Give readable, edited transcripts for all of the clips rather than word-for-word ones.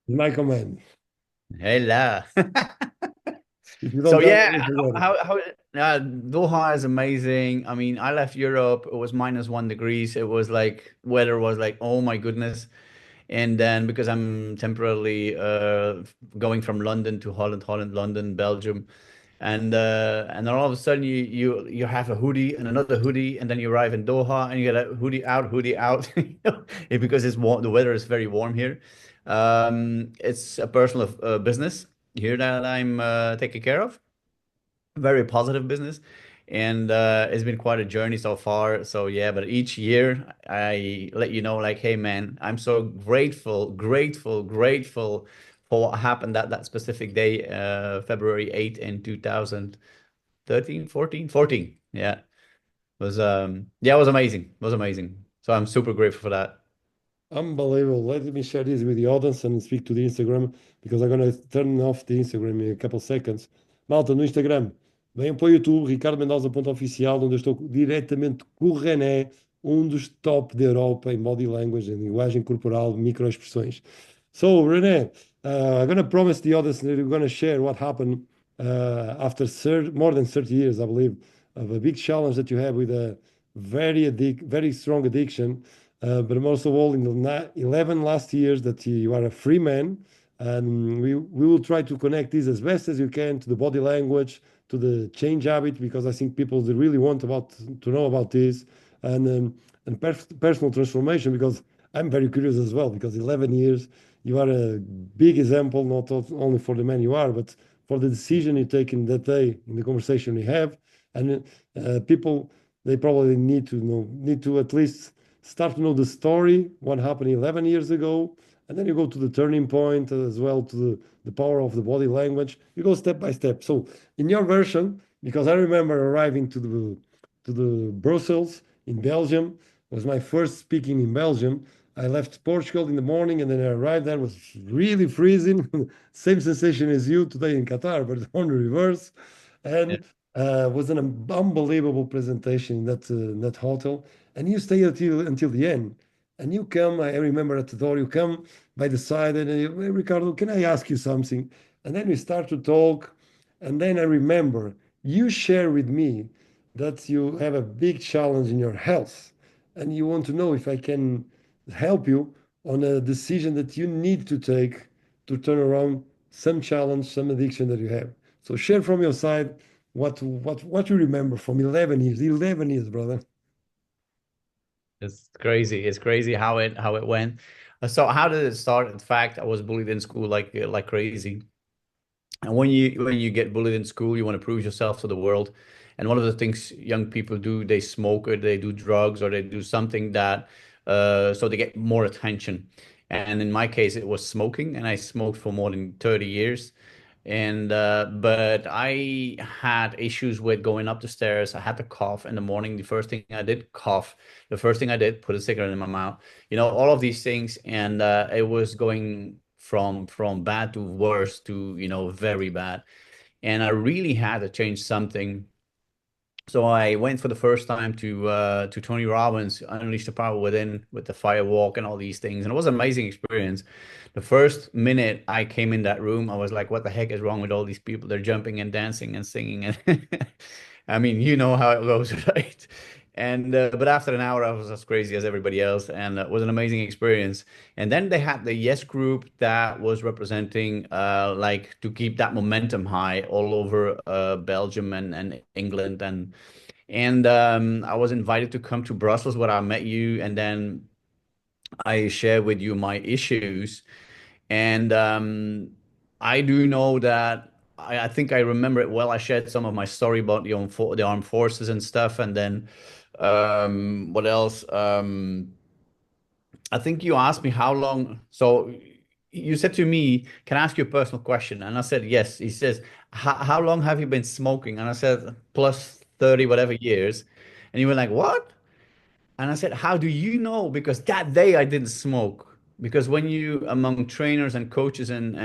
My command. Hella. If you don't So tell me, yeah, I forget it. Doha is amazing. I mean, I left Europe. It was -1 degrees. It was like weather was like, oh my goodness. And then because I'm temporarily going from London to Holland, Holland, London, Belgium, and then all of a sudden you have a hoodie and another hoodie, and then you arrive in Doha and you get a hoodie out, because it's warm. The weather is very warm here. It's a personal business here that I'm taking care of, very positive business, and it's been quite a journey so far. So yeah, but each year I let you know, like, hey man, I'm so grateful for what happened that specific day, February 8 in 2013, 14. Yeah, it was yeah, it was amazing. It was amazing. So I'm super grateful for that. Unbelievable. Let me share this with the audience and speak to the Instagram because I'm going to turn off the Instagram in a couple seconds. Malta, no Instagram, venham para o YouTube, ricardomendoza.oficial, onde eu estou diretamente com o René, um dos top da Europa em body language, em linguagem corporal, microexpressões. So, Rene, I'm going to promise the audience that we're going to share what happened after more than 30 years, I believe, of a big challenge that you have with a very strong addiction. But most of all, in the 11 last years that you are a free man, and we will try to connect this as best as you can to the body language, to the change habit, because I think people they really want to know about this, and personal transformation, because I'm very curious as well, because 11 years, you are a big example, not only for the man you are, but for the decision you take in that day, in the conversation we have, and people they probably need to at least start to know the story, what happened 11 years ago, and then you go to the turning point as well, to the power of the body language. You go step by step. So in your version, because I remember arriving to the Brussels in Belgium, was my first speaking in Belgium. I left Portugal in the morning and then I arrived there, was really freezing. Same sensation as you today in Qatar, but on the reverse. Yeah. And was an unbelievable presentation in that hotel, and you stay until the end. And you come, I remember at the door, you come by the side and you, "Hey, Ricardo, can I ask you something?" And then we start to talk. And then I remember you share with me that you have a big challenge in your health and you want to know if I can help you on a decision that you need to take to turn around some challenge, some addiction that you have. So share from your side what you remember from 11 years, 11 years, brother. It's crazy. It's crazy how it went. So how did it start? In fact, I was bullied in school like crazy. And when you get bullied in school, you want to prove yourself to the world. And one of the things young people do, they smoke or they do drugs or they do something that so they get more attention. And in my case, it was smoking, and I smoked for more than 30 years. And but I had issues with going up the stairs. I had to cough in the morning. The first thing I did, cough. The first thing I did, put a cigarette in my mouth. All of these things, and it was going from bad to worse to very bad. And I really had to change something. So I went for the first time to Tony Robbins, Unleash the Power Within, with the fire walk and all these things, and it was an amazing experience. The first minute I came in that room, I was like, "What the heck is wrong with all these people? They're jumping and dancing and singing." And I mean, you know how it goes, right? And but after an hour, I was as crazy as everybody else, and it was an amazing experience. And then they had the Yes Group that was representing, like, to keep that momentum high all over Belgium and England, and I was invited to come to Brussels where I met you, and then I share with you my issues. And I do know that I think I remember it well. I shared some of my story about the armed forces and stuff, and then what else? I think you asked me how long. So you said to me, "Can I ask you a personal question?" And I said, "Yes." He says, How long have you been smoking?" And I said, "Plus 30 whatever years." And you were like, "What?" And I said, "How do you know?" Because that day I didn't smoke. Because when you among trainers and coaches and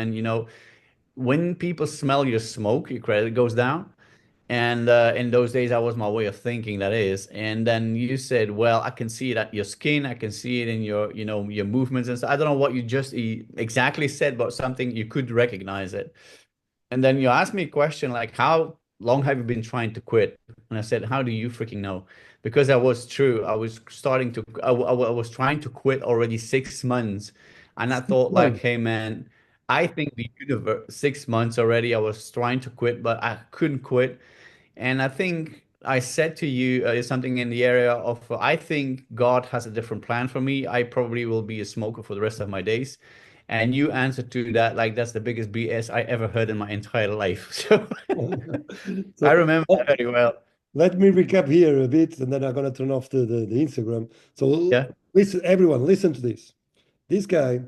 when people smell your smoke, your credit goes down. And in those days, that was my way of thinking, that is. And then you said, well, I can see it at your skin. I can see it in your, your movements and stuff. I don't know what you just exactly said, but something you could recognize it. And then you asked me a question like, how long have you been trying to quit? And I said, how do you freaking know? Because that was true. I was starting to, I was trying to quit already 6 months. And I thought like, Man, hey, man, I think the universe, 6 months already, I was trying to quit, but I couldn't quit. And I think I said to you something in the area of, I think God has a different plan for me. I probably will be a smoker for the rest of my days. And you answered to that like that's the biggest BS I ever heard in my entire life. So I so remember that very well. let me recap here a bit, and then I'm gonna turn off the Instagram. So Yeah. listen, everyone, listen to this. This guy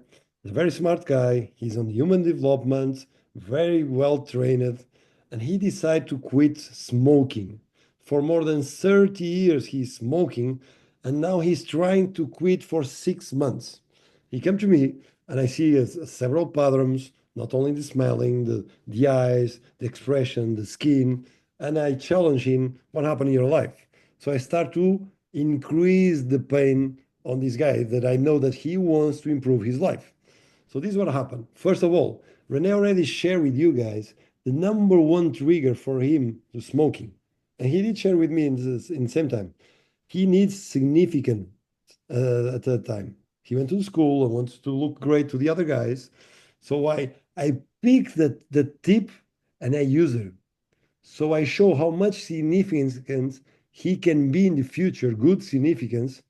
is a very smart guy. He's on human development, very well trained, and he decided to quit smoking. For more than 30 years, he's smoking, and now he's trying to quit for 6 months. He came to me, and I see several patterns, not only the smelling, the eyes, the expression, the skin, and I challenge him, what happened in your life? So I start to increase the pain on this guy that I know that he wants to improve his life. So this is what happened. First of all, Rene already shared with you guys the number one trigger for him to smoking. And he did share with me in the same time. He needs significant at that time. He went to school and wants to look great to the other guys. So I picked the tip and I use it. So I show how much significance he can be in the future, good significance,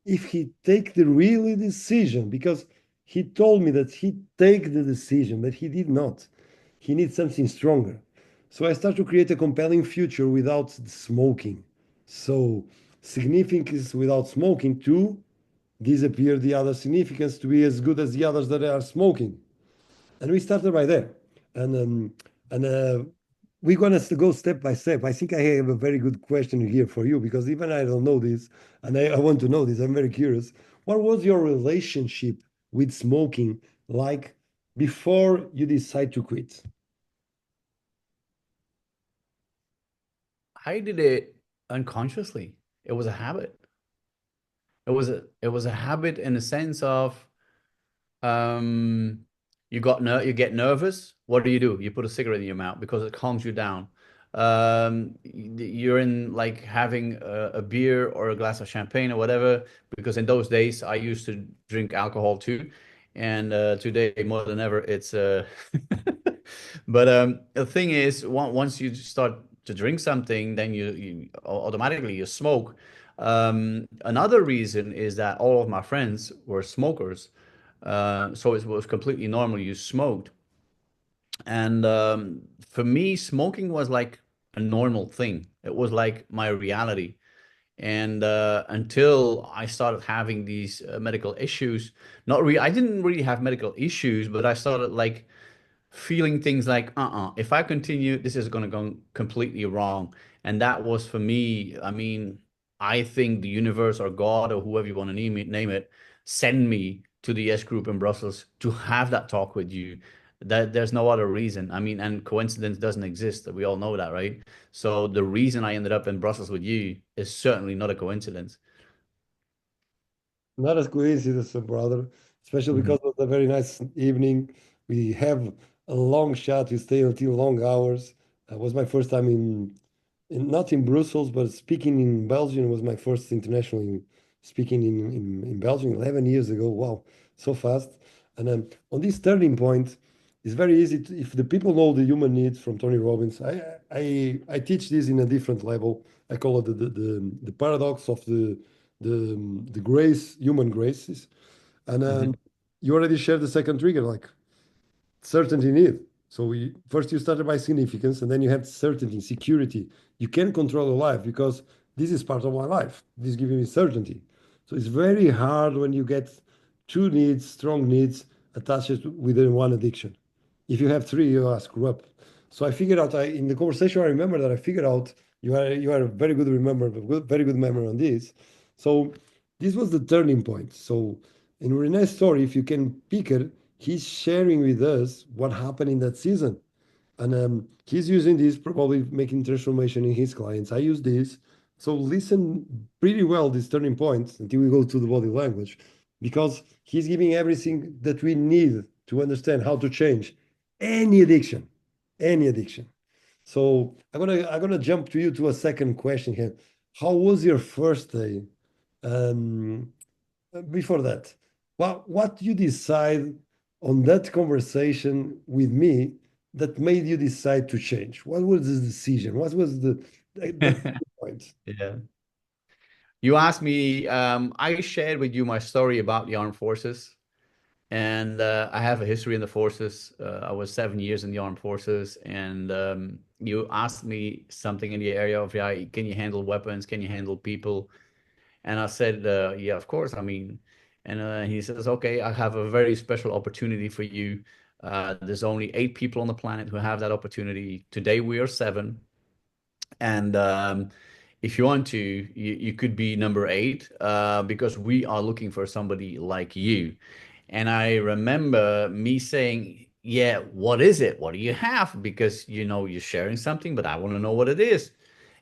if he take the really decision, because he told me that he take the decision, but he did not. He needs something stronger. So I start to create a compelling future without smoking. So significance without smoking to disappear the other significance to be as good as the others that are smoking. And we started by there. And we're gonna go step by step. I think I have a very good question here for you because even I don't know this, and I want to know this. I'm very curious. What was your relationship with smoking like before you decide to quit? I did it unconsciously. It was a habit. It was a habit in the sense of Um, you get nervous. What do? You put a cigarette in your mouth because it calms you down. You're in like having a beer or a glass of champagne or whatever, because in those days I used to drink alcohol too, and today more than ever it's but the thing is, once you start to drink something, then you automatically you smoke. Another reason is that all of my friends were smokers. So it was completely normal. You smoked. And for me, smoking was like a normal thing. It was like my reality. And until I started having these medical issues, I didn't really have medical issues, but I started like feeling things like, if I continue, this is going to go completely wrong. And that was for me, I mean, I think the universe or God or whoever you want to name it, send me to the S group in Brussels to have that talk with you. That there's no other reason. I mean, and coincidence doesn't exist. We all know that, right? So the reason I ended up in Brussels with you is certainly not a coincidence. Not as coincidence, brother, especially Mhm. because it was a very nice evening. We have a long shot. We stay until long hours. It was my first time not in Brussels, but speaking in Belgium was my first international speaking in Belgium 11 years ago. Wow, so fast. And on this turning point, it's very easy to, if the people know the human needs from Tony Robbins. I teach this in a different level. I call it the paradox of the grace, human graces. And Mhm. you already shared the second trigger, like certainty need. So first you started by significance, and then you had certainty, security. You can control your life because this is part of my life. This is giving me certainty. So it's very hard when you get two needs, strong needs attached within one addiction. If you have three, you are screw up. So I figured out in the conversation, I remember that I figured out you are a very good remember, very good memory on this. So this was the turning point. So in Renee's story, if you can pick it, he's sharing with us what happened in that season. And he's using this, probably making transformation in his clients. I use this. So listen pretty well these turning points until we go to the body language, because he's giving everything that we need to understand how to change any addiction, any addiction. So I'm gonna jump to you to a second question here. How was your first day? Um, Before that, what you decide on that conversation with me that made you decide to change? What was the decision? What was the point? Yeah. You asked me, I shared with you my story about the armed forces, and I have a history in the forces. I was 7 years in the armed forces, and you asked me something in the area of, yeah, can you handle weapons? Can you handle people? And I said, yeah, of course. I mean, and he says, okay, I have a very special opportunity for you. There's only 8 people on the planet who have that opportunity. Today we are 7. And if you want to, you could be number 8 because we are looking for somebody like you. And I remember me saying, yeah, what is it? What do you have? Because you're sharing something, but I want to know what it is.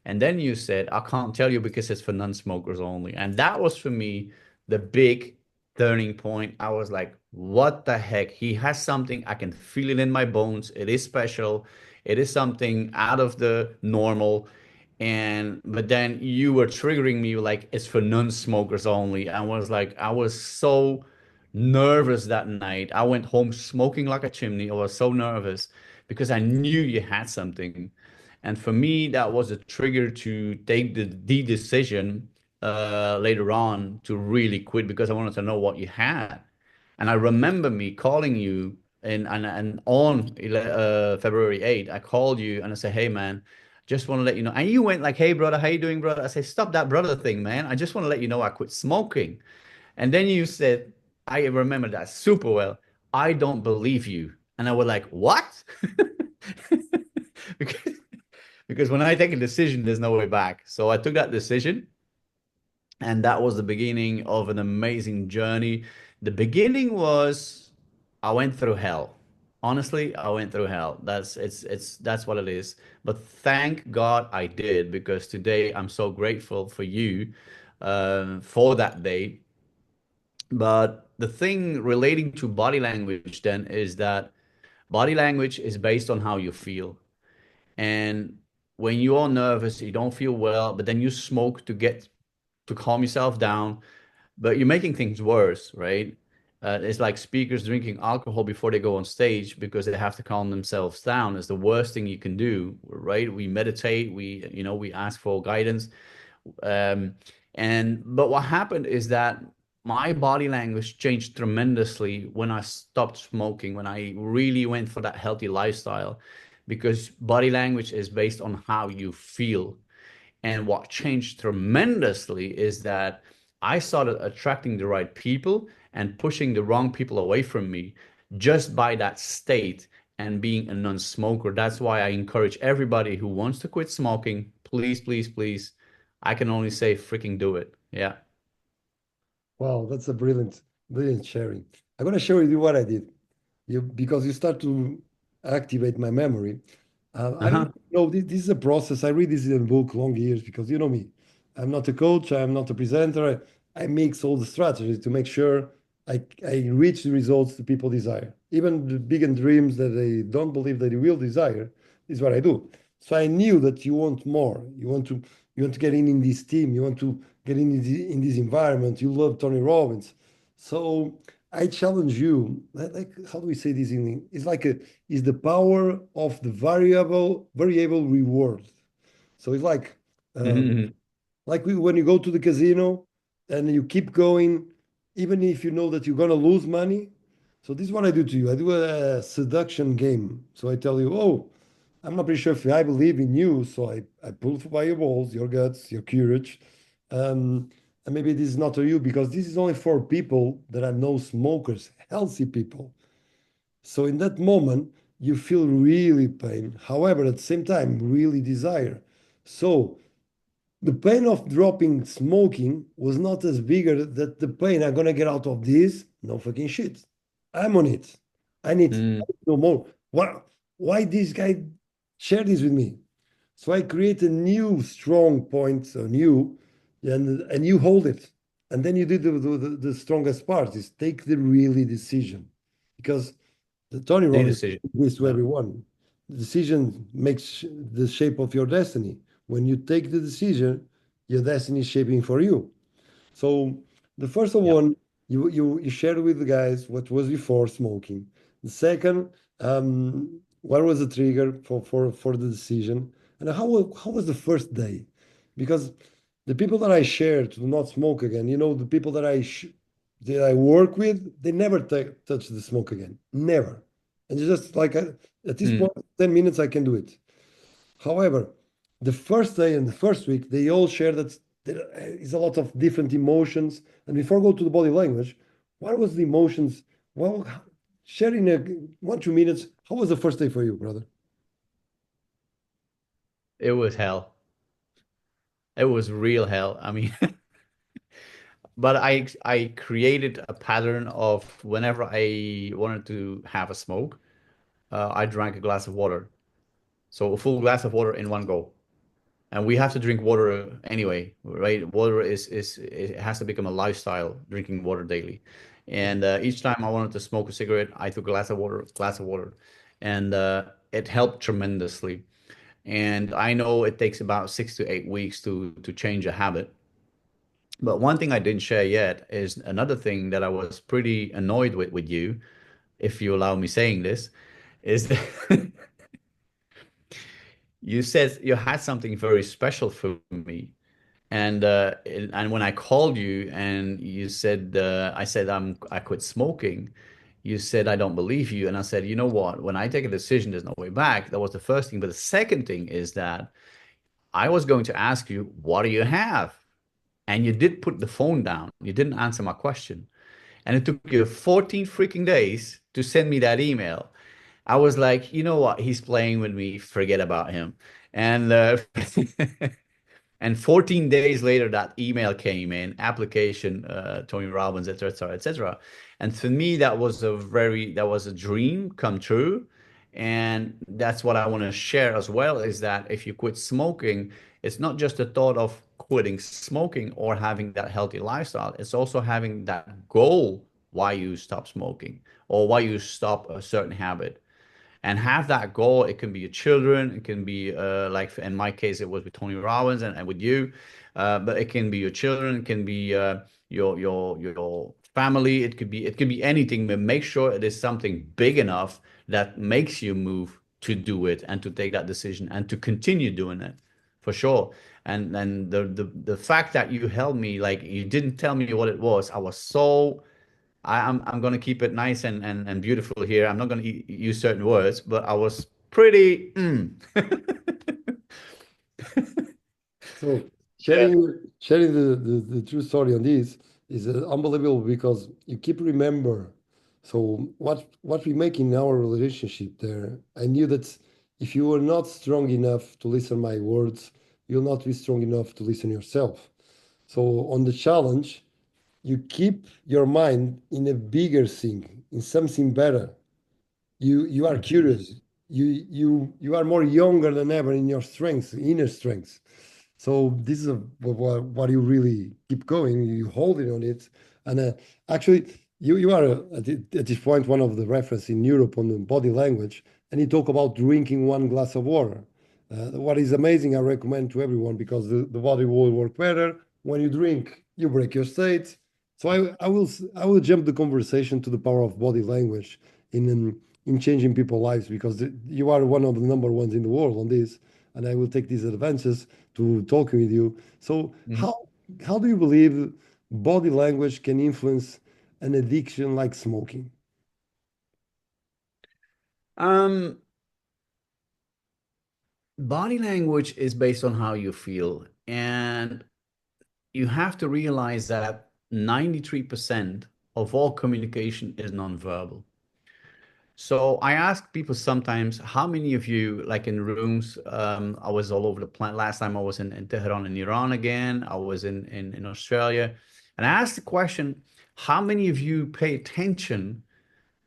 And then you said, I can't tell you because it's for non-smokers only. And that was for me the big turning point. I was like, what the heck? He has something. I can feel it in my bones. It is special. It is something out of the normal. And but then you were triggering me like it's for non-smokers only. I was like, I was so nervous that night. I went home smoking like a chimney. I was so nervous because I knew you had something. And for me, that was a trigger to take the decision later on to really quit because I wanted to know what you had. And I remember me calling you and on February 8th, I called you and I said, hey man, just want to let you know. And you went like, hey brother, how you doing, brother? I said, stop that brother thing, man. I just want to let you know I quit smoking. And then you said, I remember that super well. I don't believe you. And I was like, what? because, because when I take a decision, there's no way back. So I took that decision, and that was the beginning of an amazing journey. The beginning was I went through hell. Honestly, I went through hell. That's what it is. But thank God I did because today I'm so grateful for you for that day. But the thing relating to body language then is that body language is based on how you feel. And when you are nervous, you don't feel well, but then you smoke to calm yourself down, but you're making things worse, right? It's like speakers drinking alcohol before they go on stage because they have to calm themselves down. It's the worst thing you can do, right? We meditate, we ask for guidance. Um, but what happened is that my body language changed tremendously when I stopped smoking, when I really went for that healthy lifestyle, because body language is based on how you feel. And what changed tremendously is that I started attracting the right people and pushing the wrong people away from me just by that state and being a non-smoker. That's why I encourage everybody who wants to quit smoking, please, please, please. I can only say freaking do it. Yeah. Wow, that's a brilliant sharing. I'm gonna share with you what I did. Because you start to activate my memory. I don't Uh-huh. know. This is a process. I read this in a book long years because you know me. I'm not a coach. I'm not a presenter. I mix all the strategies to make sure I reach the results that people desire. Even the big and dreams that they don't believe that they will desire is what I do. So I knew that you want more. You want to get in this team. You want to get in this environment. You love Tony Robbins. So I challenge you, like how do we say this in English? It's like is the power of the variable reward. So it's Mhm. like when you go to the casino and you keep going, even if you know that you're gonna lose money. So this is what I do to you. I do a seduction game. So I tell you, oh, I'm not pretty sure if I believe in you. So I pull by your balls, your guts, your courage. Um, and maybe this is not for you because this is only for people that are no smokers, healthy people. So in that moment, you feel really pain. However, at the same time, really desire. So the pain of dropping smoking was not as bigger that the pain I'm gonna get out of this. No fucking shit. I'm on it. I need Mm. no more. What? why this guy shared this with me? So I create a new strong point on you, and you hold it. And then you do the strongest part is take the really decision. Because the Tony The Robbins decision. gives this to Yeah. everyone. The decision makes the shape of your destiny. When you take the decision, your destiny is shaping for you. So the first Yeah. one, you shared with the guys what was before smoking. The second, what was the trigger for the decision, and how was the first day? Because the people that I share to not smoke again, the people that I work with, they never touch the smoke again, never. And it's just like at this Mm. point, 10 minutes I can do it. However, the first day and the first week, they all share that there is a lot of different emotions. And before I go to the body language, what was the emotions? Well, share in 1 2 minutes. How was the first day for you, brother? It was hell. It was real hell. I mean, but I created a pattern of whenever I wanted to have a smoke, I drank a glass of water. So a full glass of water in one go. And we have to drink water anyway, right? Water is it has to become a lifestyle, drinking water daily. And each time I wanted to smoke a cigarette, I took a glass of water, and it helped tremendously. And I know it takes about 6 to 8 weeks to change a habit. But one thing I didn't share yet is another thing that I was pretty annoyed with you, if you allow me saying this, is that you said you had something very special for me. And when I called you and you said I said I quit smoking, you said I don't believe you, and I said, you know what? When I take a decision, there's no way back. That was the first thing. But the second thing is that I was going to ask you, what do you have? And you did put the phone down. You didn't answer my question. And it took you 14 freaking days to send me that email. I was like, you know what? He's playing with me. Forget about him. And and 14 days later, that email came in, application, Tony Robbins, et cetera, et cetera. And for me, that was a dream come true. And that's what I want to share as well, is that if you quit smoking, it's not just the thought of quitting smoking or having that healthy lifestyle. It's also having that goal why you stop smoking or why you stop a certain habit and have that goal. It can be your children, it can be like in my case, it was with Tony Robbins and with you, but it can be your children, it can be your family, it could be anything, but make sure it is something big enough that makes you move to do it and to take that decision and to continue doing it for sure. And the fact that you held me, like you didn't tell me what it was, I was so I'm gonna keep it nice and beautiful here. I'm not gonna use certain words, but I was pretty. So Yeah. sharing the true story on this is unbelievable because you keep remember. So what we make in our relationship there, I knew that if you were not strong enough to listen my words, you'll not be strong enough to listen yourself. So on the challenge, you keep your mind in a bigger thing, in something better. You are Mhm. curious. You are more younger than ever in your strengths, inner strengths. So this is what you really keep going. You holding on it, and actually, you are at this point one of the reference in Europe on the body language, and you talk about drinking 1 glass of water. What is amazing, I recommend to everyone because the body will work better when you drink. You break your state. So I will jump the conversation to the power of body language in changing people's lives because you are one of the number ones in the world on this, and I will take these advances to talking with you. So Mhm. how do you believe body language can influence an addiction like smoking? Um, Body language is based on how you feel, and you have to realize that 93% of all communication is nonverbal. So I ask people sometimes, how many of you, like in rooms, I was all over the planet. Last time I was in Tehran in Iran again. I was in Australia. And I asked the question, how many of you pay attention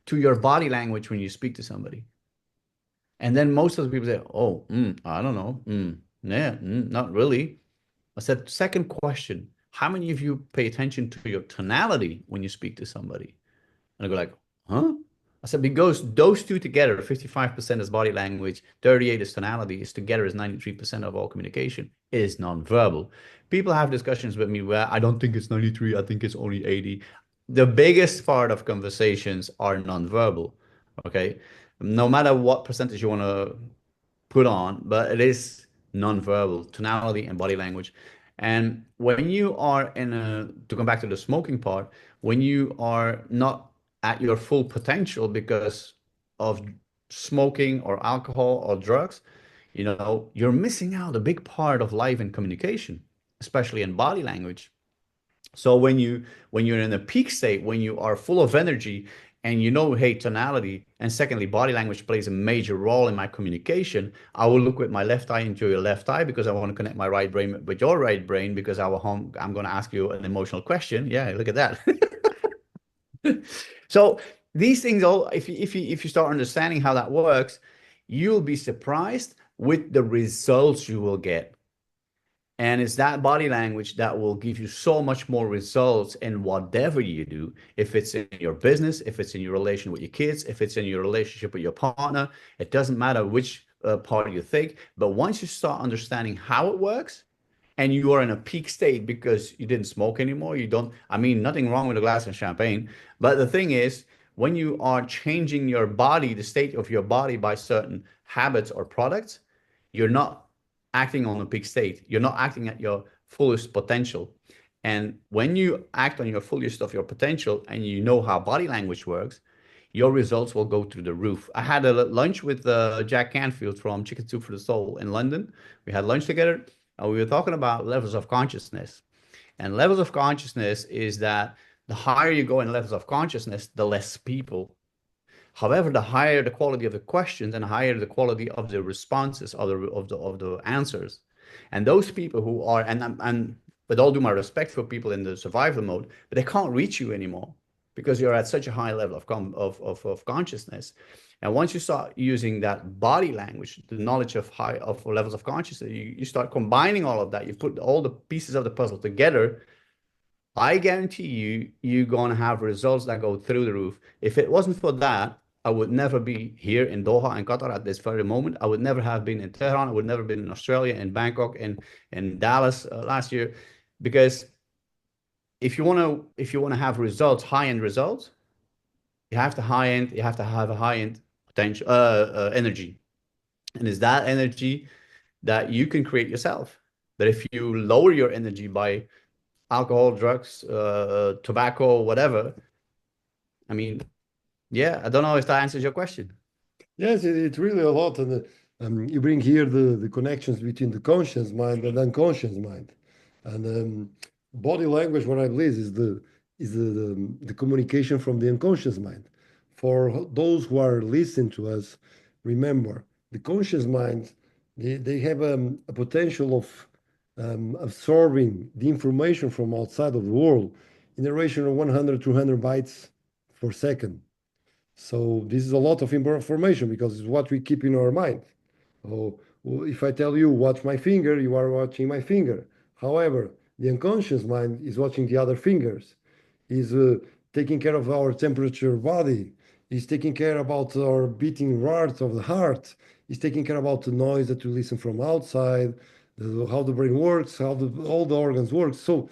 to your body language when you speak to somebody? And then most of the people say, oh, I don't know. Yeah, not really. I said, second question, how many of you pay attention to your tonality when you speak to somebody? And I go like, huh? I said, because those two together, 55% is body language, 38 is tonality, is together is 93% of all communication, is nonverbal. People have discussions with me where I don't think it's 93, I think it's only 80. The biggest part of conversations are nonverbal. Okay. No matter what percentage you want to put on, but it is nonverbal, tonality and body language. And when you are in a, to come back to the smoking part, when you are not at your full potential because of smoking or alcohol or drugs, you're missing out a big part of life and communication, especially in body language. So when you're in a peak state, when you are full of energy and hey, tonality, and secondly, body language plays a major role in my communication. I will look with my left eye into your left eye because I want to connect my right brain with your right brain because I'm going to ask you an emotional question. Yeah, look at that. So these things all, if you start understanding how that works, you'll be surprised with the results you will get. And it's that body language that will give you so much more results in whatever you do. If it's in your business, if it's in your relation with your kids, if it's in your relationship with your partner, it doesn't matter which part you think. But once you start understanding how it works and you are in a peak state because you didn't smoke anymore, you don't, I mean, nothing wrong with a glass of champagne. But the thing is, when you are changing your body, the state of your body by certain habits or products, you're not acting on a peak state. You're not acting at your fullest potential. And when you act on your fullest of your potential and you know how body language works, your results will go through the roof. I had a lunch with Jack Canfield from Chicken Soup for the Soul in London. We had lunch together and we were talking about levels of consciousness. And levels of consciousness is that the higher you go in levels of consciousness, the less people. However, the higher the quality of the questions and the higher the quality of the responses of the answers. And those people who are, and with all due my respect for people in the survival mode, but they can't reach you anymore because you're at such a high level of consciousness. And once you start using that body language, the knowledge of levels of consciousness, you start combining all of that. You put all the pieces of the puzzle together. I guarantee you're going to have results that go through the roof. If it wasn't for that, I would never be here in Doha and Qatar at this very moment. I would never have been in Tehran. I would never been in Australia, in Bangkok, in Dallas last year, because if you want to have results, high-end results, you have to have a high-end potential energy, and it's that energy that you can create yourself. But if you lower your energy by alcohol, drugs, tobacco, whatever. I mean, yeah, I don't know if that answers your question. Yes, it's really a lot, and you bring here the connections between the conscious mind and unconscious mind, and body language. What I believe is the communication from the unconscious mind. For those who are listening to us, remember the conscious mind. They have a potential of absorbing the information from outside of the world in a ratio of 100 to 200 bytes per second. So this is a lot of information because it's what we keep in our mind. Oh, well, if I tell you watch my finger, you are watching my finger. However, the unconscious mind is watching the other fingers, is taking care of our temperature body, is taking care about our beating heart of the heart, is taking care about the noise that we listen from outside, how the brain works, how all the organs work. So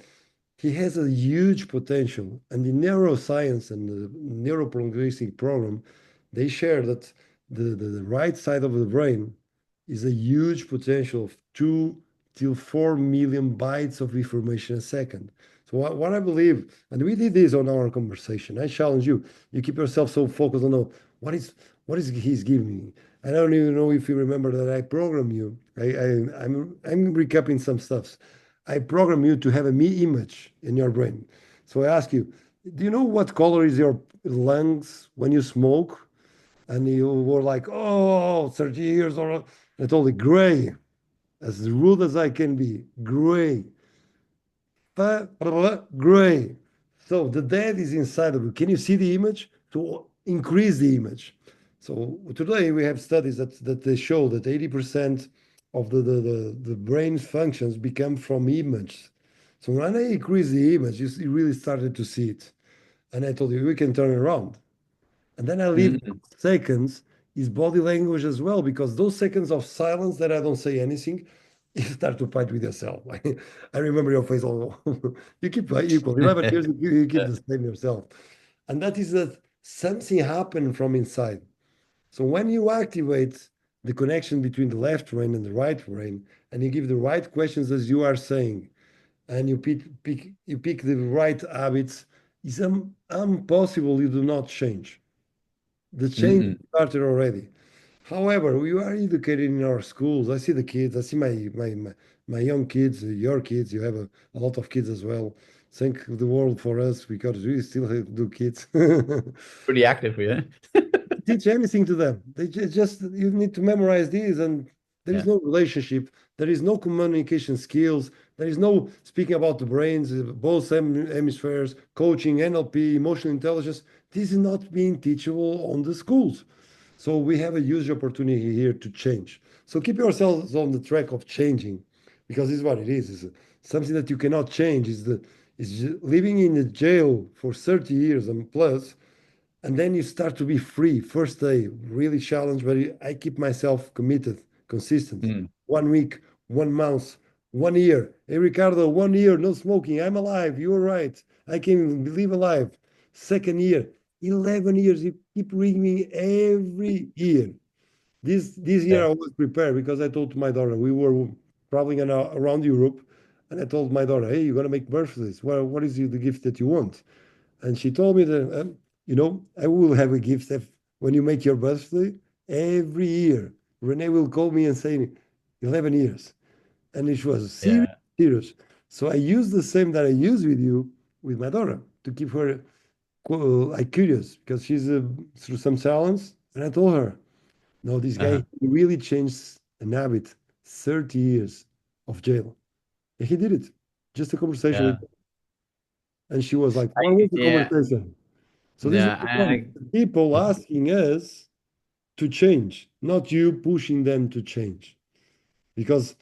he has a huge potential. And the neuroscience and the neurolinguistic program, they share that the right side of the brain is a huge potential of 2 till 4 million bytes of information a second. So what I believe, and we did this on our conversation, I challenge you, you keep yourself so focused on what is he's giving me. I don't even know if you remember that I program you. I'm recapping some stuff. I program you to have a me image in your brain. So I ask you, do you know what color is your lungs when you smoke? And you were like, oh, 30 years or I told you gray, as rude as I can be, gray, gray. So the dead is inside of you. Can you see the image? To increase the image. So today we have studies that they show that 80% of the brain's functions become from image. So when I increase the image, you really started to see it. And I told you we can turn it around. And then I leave Mm, seconds is body language as well, because those seconds of silence that I don't say anything, you start to fight with yourself. I remember your face. Oh, you keep equal. 11 years, you keep the same yourself. And that is that something happened from inside. So when you activate the connection between the left brain and the right brain, and you give the right questions as you are saying, and you pick the right habits, it's impossible you do not change. The change mm, started already. However, we are educated in our schools. I see the kids. I see my young kids, your kids. You have a lot of kids as well. Thank the world for us because we still do kids. pretty active, yeah. Teach anything to them. They just you need to memorize these, and there is Yeah. no relationship. There is no communication skills. There is no speaking about the brains, both hemispheres, coaching, NLP, emotional intelligence. This is not being teachable on the schools. So we have a huge opportunity here to change. So keep yourselves on the track of changing, because this is what it is. It's something that you cannot change. Is living in a jail for 30 years and plus, and then you start to be free. First day, really challenged, but I keep myself committed, consistent. Mm, 1 week, 1 month, 1 year. Hey, Ricardo, 1 year, no smoking. I'm alive. You're right. I can live alive. Second year, 11 years. You keep ringing me every year. This year yeah. I was prepared because I told my daughter, we were traveling around Europe, and I told my daughter, hey, you're going to make birthdays. Well, what is the gift that you want? And she told me that, I will have a gift when you make your birthday every year. Rene will call me and say, 11 years. And it was serious, Yeah. serious. So I use the same that I use with you, with my daughter, to keep her like curious, because she's through some challenge. And I told her, no, this Uh-huh. guy he really changed an habit, 30 years of jail. And he did it. Just a conversation with Yeah. her. And she was like, I, what was the yeah. conversation? So this is Yeah. what we want. People asking us to change, not you pushing them to change, because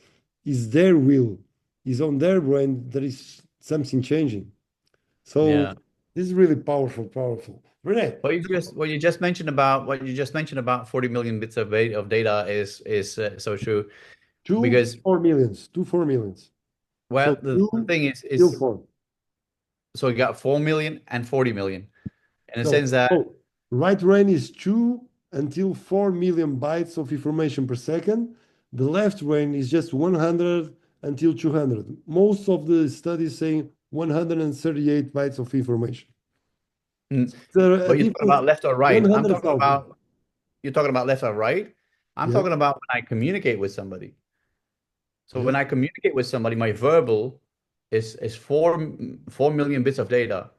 it's their will, it's on their brain. There is something changing. So Yeah. this is really powerful, powerful. Rene, What you just mentioned about 40 million bits of data is so true two, because 4 millions, two, 4 millions. So well the two, thing still is four. so we got 4 million and 40 million in a No, sense that oh, right brain is 2 until 4 million bytes of information per second. The left brain is just 100 until 200. Most of the studies saying 138 bytes of information. mm, So there a but you're talking difference about left or right. I'm talking 100,000. about you're talking about left or right. I'm Yeah, talking about when I communicate with somebody. So when yes, I communicate with somebody, my verbal is 4 million bits of data.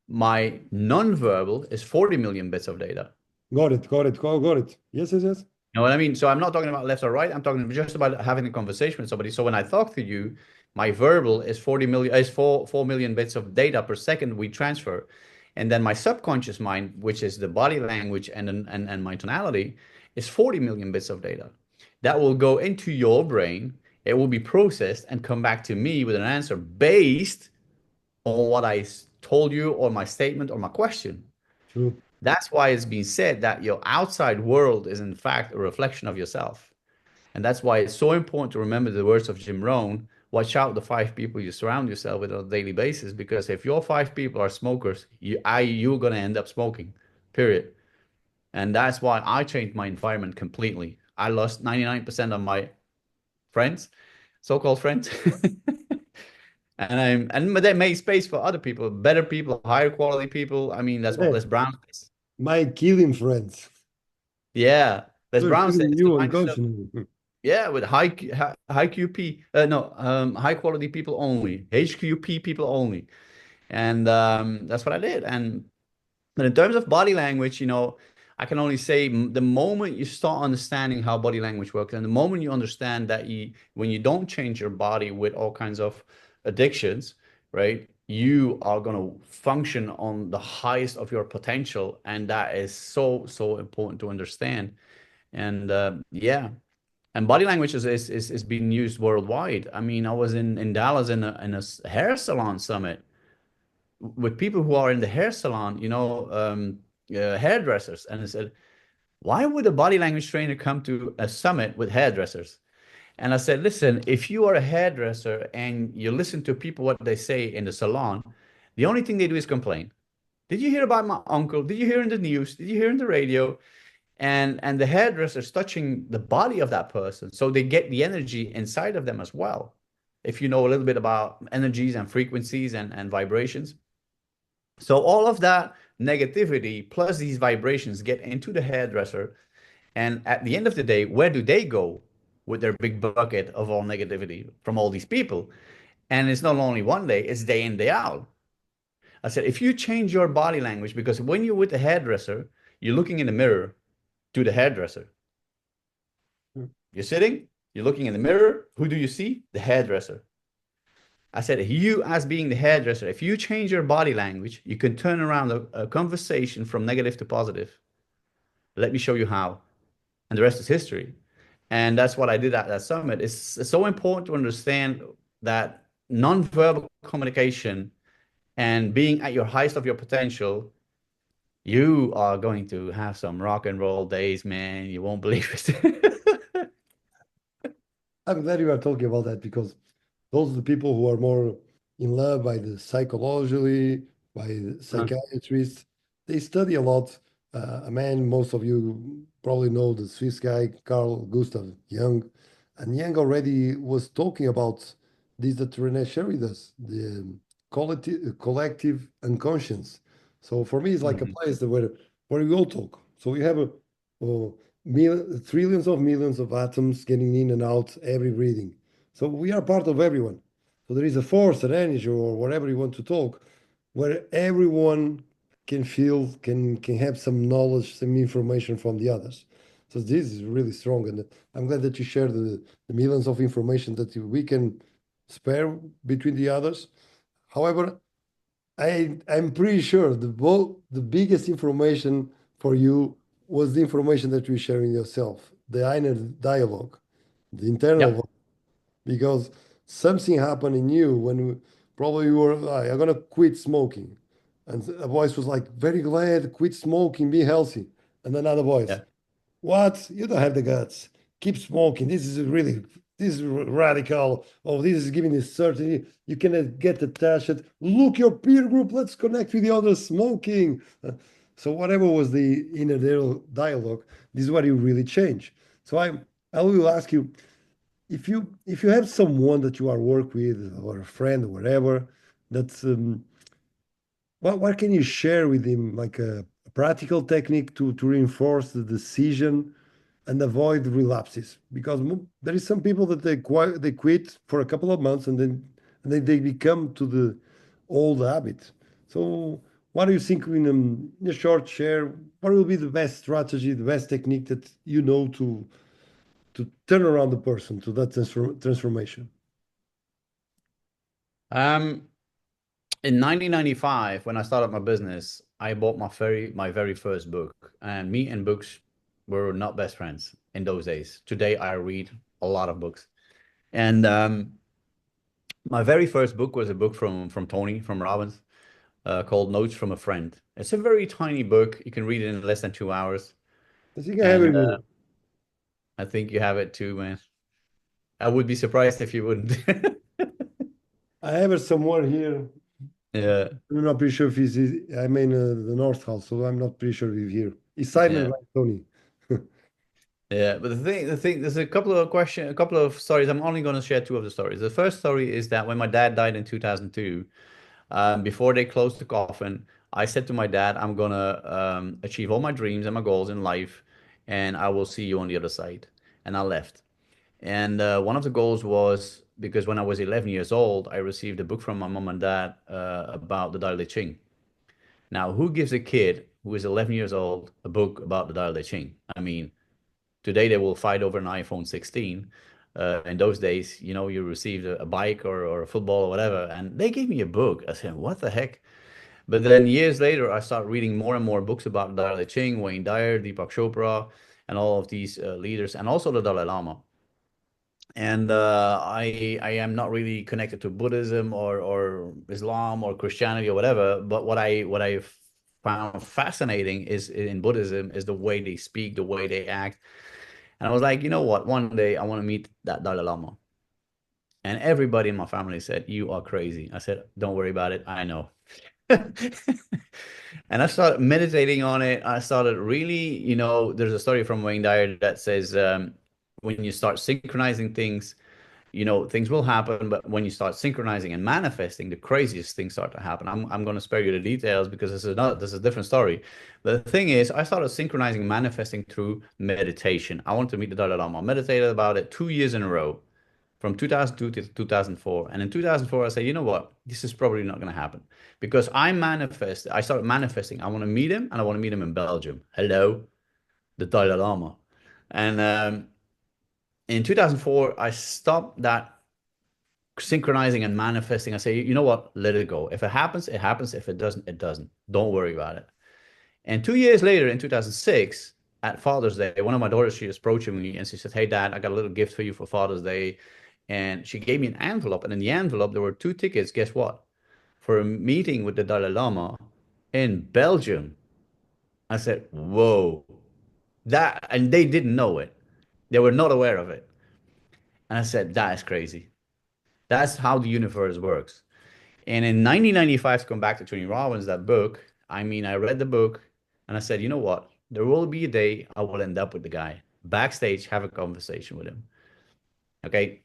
My non-verbal is 40 million bits of data. got it, got it, got it. Yes, yes, yes. You know what I mean? So I'm not talking about left or right. I'm talking just about having a conversation with somebody. So when I talk to you, my verbal is 40 million, is 4 million bits of data per second we transfer. And then my subconscious mind, which is the body language and my tonality, is 40 million bits of data. That will go into your brain. It will be processed and come back to me with an answer based on what I told you or my statement or my question. True, That's why it's been said that your outside world is in fact a reflection of yourself. And that's why it's so important to remember the words of Jim Rohn. Watch out the 5 people you surround yourself with on a daily basis, because if your 5 people are smokers, you're gonna end up smoking. Period. And that's why I changed my environment completely. I lost 99% of my friends, so-called friends. And they made space for other people, better people, higher quality people. I mean, that's what Rene, Les Brown says. my killing friends. Yeah, Les They're Brown says killing to you find yourself. unconsciously. Yeah, with high QP, no, high quality people only, HQP people only, and that's what I did. And in terms of body language, I can only say the moment you start understanding how body language works, and the moment you understand that when you don't change your body with all kinds of addictions, right? you are going to function on the highest of your potential. And that is so, so important to understand. And yeah, and body language is being used worldwide. I mean, I was in Dallas in a hair salon summit with people who are in the hair salon, hairdressers. And I said, why would a body language trainer come to a summit with hairdressers? And I said, listen, if you are a hairdresser and you listen to people what they say in the salon, the only thing they do is complain. Did you hear about my uncle? Did you hear in the news? Did you hear in the radio? And the hairdresser's touching the body of that person, so they get the energy inside of them as well. If you know a little bit about energies and frequencies and vibrations. So all of that negativity plus these vibrations get into the hairdresser. And at the end of the day, where do they go with their big bucket of all negativity from all these people? And it's not only one day, it's day in, day out. I said, if you change your body language, because when you're with the hairdresser, you're looking in the mirror to the hairdresser. You're sitting, you're looking in the mirror. Who do you see? The hairdresser. I said, you as being the hairdresser, if you change your body language, you can turn around a conversation from negative to positive. Let me show you how. And the rest is history. And that's what I did at that summit. It's so important to understand that nonverbal communication and being at your highest of your potential, you are going to have some rock and roll days, man. You won't believe it. I'm glad you are talking about that because those are the people who are more in love by the psychologically, by the psychiatrists. They study a lot. A man, most of you probably know the Swiss guy, Carl Gustav Jung. And Jung already was talking about this that Rene Sherry does, the collective unconscious. So for me, it's like a Mhm. place where we all talk. So we have trillions of millions of atoms getting in and out every breathing. So we are part of everyone. So there is a force, an energy, or whatever you want to talk, where everyone can feel, can have some knowledge, some information from the others. So this is really strong, and I'm glad that you share the millions of information that we can spare between the others. However, I'm pretty sure the biggest information for you was the information that you're sharing yourself, the inner dialogue, the internal Yep. one, because something happened in you when probably you were like, I'm gonna quit smoking. And a voice was like, very glad, quit smoking, be healthy. And another voice, Yeah. what? You don't have the guts. Keep smoking. This is radical. Oh, this is giving this certainty. You cannot get attached. Look, your peer group. Let's connect with the others smoking. So whatever was the inner dialogue, this is what you really change. So I will ask you if you have someone that you are work with or a friend or whatever that's what can you share with him like a practical technique to reinforce the decision and avoid relapses because there is some people that they quit for a couple of months and then they become to the old habit. So what do you think in a short share what will be the best strategy, the best technique that you know to turn around the person to that transformation? Um, in 1995, when I started my business, I bought my very first book, and me and books were not best friends in those days. Today, I read a lot of books, and my very first book was a book from Tony from Robbins, called Notes from a Friend. It's a very tiny book. You can read it in less than 2 hours, I think I have and it here. I think you have it too, man. I would be surprised if you wouldn't. I have it somewhere here. Yeah, I'm not pretty sure if I'm in the North House, so I'm not pretty sure if he's here. He's silent yeah. like Tony. Yeah, but there's a couple of stories. I'm only going to share two of the stories. The first story is that when my dad died in 2002, before they closed the coffin, I said to my dad, I'm gonna achieve all my dreams and my goals in life, and I will see you on the other side. And I left. And one of the goals was because when I was 11 years old, I received a book from my mom and dad about the Tao Te Ching. Now, who gives a kid who is 11 years old a book about the Tao Te Ching? I mean, today they will fight over an iPhone 16. In those days, you received a bike or a football or whatever, and they gave me a book. I said, what the heck? But then years later, I started reading more and more books about Dalai Ching, Wayne Dyer, Deepak Chopra, and all of these leaders, and also the Dalai Lama. And I am not really connected to Buddhism or Islam or Christianity or whatever. But what I found fascinating is in Buddhism is the way they speak, the way they act. And I was like, you know what? One day I want to meet that Dalai Lama. And everybody in my family said, "You are crazy." I said, "Don't worry about it. I know." And I started meditating on it. I started really, there's a story from Wayne Dyer that says when you start synchronizing things, things will happen. But when you start synchronizing and manifesting, the craziest things start to happen. I'm going to spare you the details because this is a different story. But the thing is, I started synchronizing and manifesting through meditation. I wanted to meet the Dalai Lama. I meditated about it 2 years in a row from 2002 to 2004. And in 2004, I said, you know what? This is probably not going to happen because I started manifesting. I want to meet him and I want to meet him in Belgium. Hello, the Dalai Lama. And in 2004, I stopped that synchronizing and manifesting. I say, you know what? Let it go. If it happens, it happens. If it doesn't, it doesn't. Don't worry about it. And 2 years later, in 2006, at Father's Day, one of my daughters, she was approaching me and she said, "Hey, Dad, I got a little gift for you for Father's Day." And she gave me an envelope. And in the envelope, there were two tickets. Guess what? For a meeting with the Dalai Lama in Belgium. I said, whoa. And they didn't know it. They were not aware of it. And I said, that is crazy. That's how the universe works. And in 1995, to come back to Tony Robbins, that book, I mean, I read the book and I said, you know what? There will be a day I will end up with the guy backstage, have a conversation with him. Okay.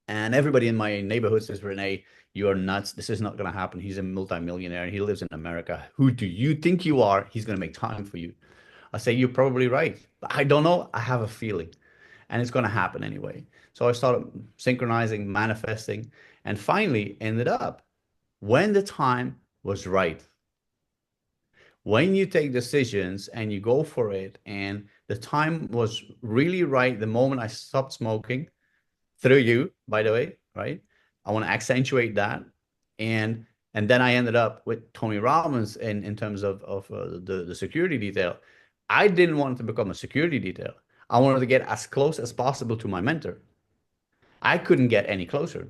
And everybody in my neighborhood says, Rene, you are nuts. This is not going to happen. He's a multimillionaire and he lives in America. Who do you think you are? He's going to make time for you. I say, you're probably right. But I don't know. I have a feeling. And it's going to happen anyway. So I started synchronizing, manifesting, and finally ended up when the time was right. When you take decisions and you go for it, and the time was really right the moment I stopped smoking, through you, by the way, right? I want to accentuate that. And then I ended up with Tony Robbins in terms of the security detail. I didn't want to become a security detail. I wanted to get as close as possible to my mentor. I couldn't get any closer,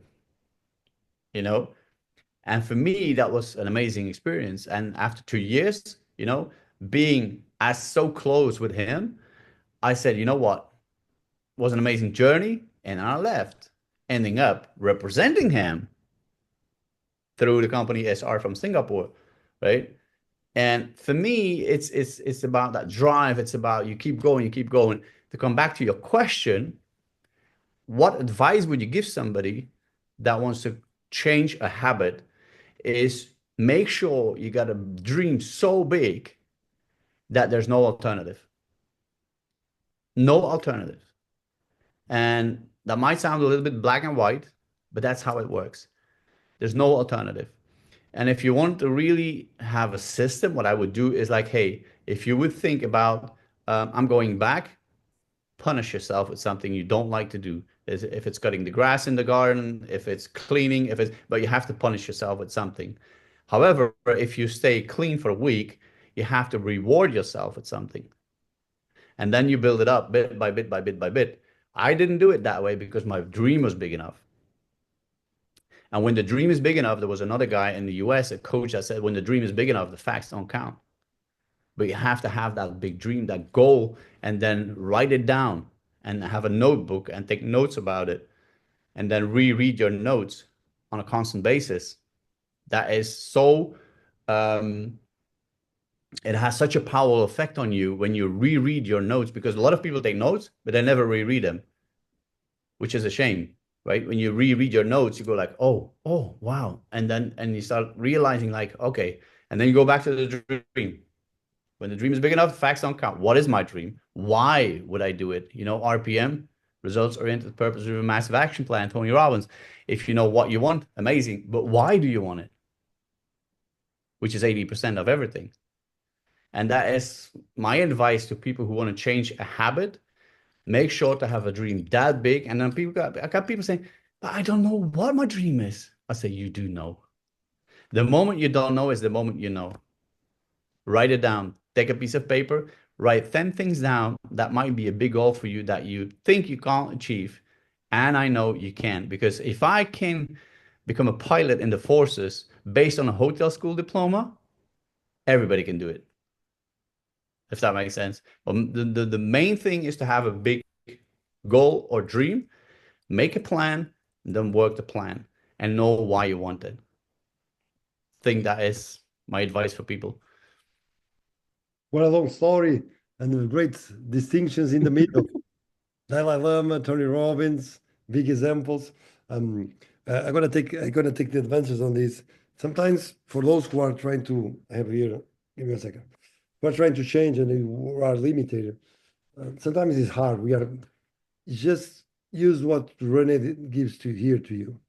you know? And for me, that was an amazing experience. And after 2 years, being as so close with him, I said, you know what? It was an amazing journey. And I left, ending up representing him through the company SR from Singapore, right? And for me, it's about that drive. It's about you keep going, you keep going. To come back to your question, what advice would you give somebody that wants to change a habit is make sure you got a dream so big that there's no alternative. No alternative. And that might sound a little bit black and white, but that's how it works. There's no alternative. And if you want to really have a system, what I would do is like, hey, if you would think about, I'm going back, punish yourself with something you don't like to do. If it's cutting the grass in the garden, if it's cleaning, but you have to punish yourself with something. However, if you stay clean for a week, you have to reward yourself with something. And then you build it up bit by bit by bit by bit. I didn't do it that way because my dream was big enough. And when the dream is big enough, there was another guy in the US, a coach that said, when the dream is big enough, the facts don't count. But you have to have that big dream, that goal, and then write it down and have a notebook and take notes about it and then reread your notes on a constant basis. That is so, it has such a powerful effect on you when you reread your notes because a lot of people take notes, but they never reread them, which is a shame, right? When you reread your notes, you go like, oh, wow. And you start realizing like, okay. And then you go back to the dream. When the dream is big enough, the facts don't count. What is my dream? Why would I do it? RPM, results oriented, purpose driven, massive action plan, Tony Robbins. If you know what you want, amazing. But why do you want it? Which is 80% of everything. And that is my advice to people who want to change a habit. Make sure to have a dream that big. And then I got people saying, but I don't know what my dream is. I say, you do know. The moment you don't know is the moment you know. Write it down. Take a piece of paper, write 10 things down that might be a big goal for you that you think you can't achieve. And I know you can, because if I can become a pilot in the forces based on a hotel school diploma, everybody can do it, if that makes sense. But the main thing is to have a big goal or dream, make a plan, then work the plan and know why you want it. I think that is my advice for people. What a long story and the great distinctions in the middle. Dalai Lama, Tony Robbins, big examples. Um, I'm gonna take the advances on this. Sometimes for those who are trying to have here, give me a second, who are trying to change and who are limited, sometimes it's hard. We are just use what Rene gives to here to you.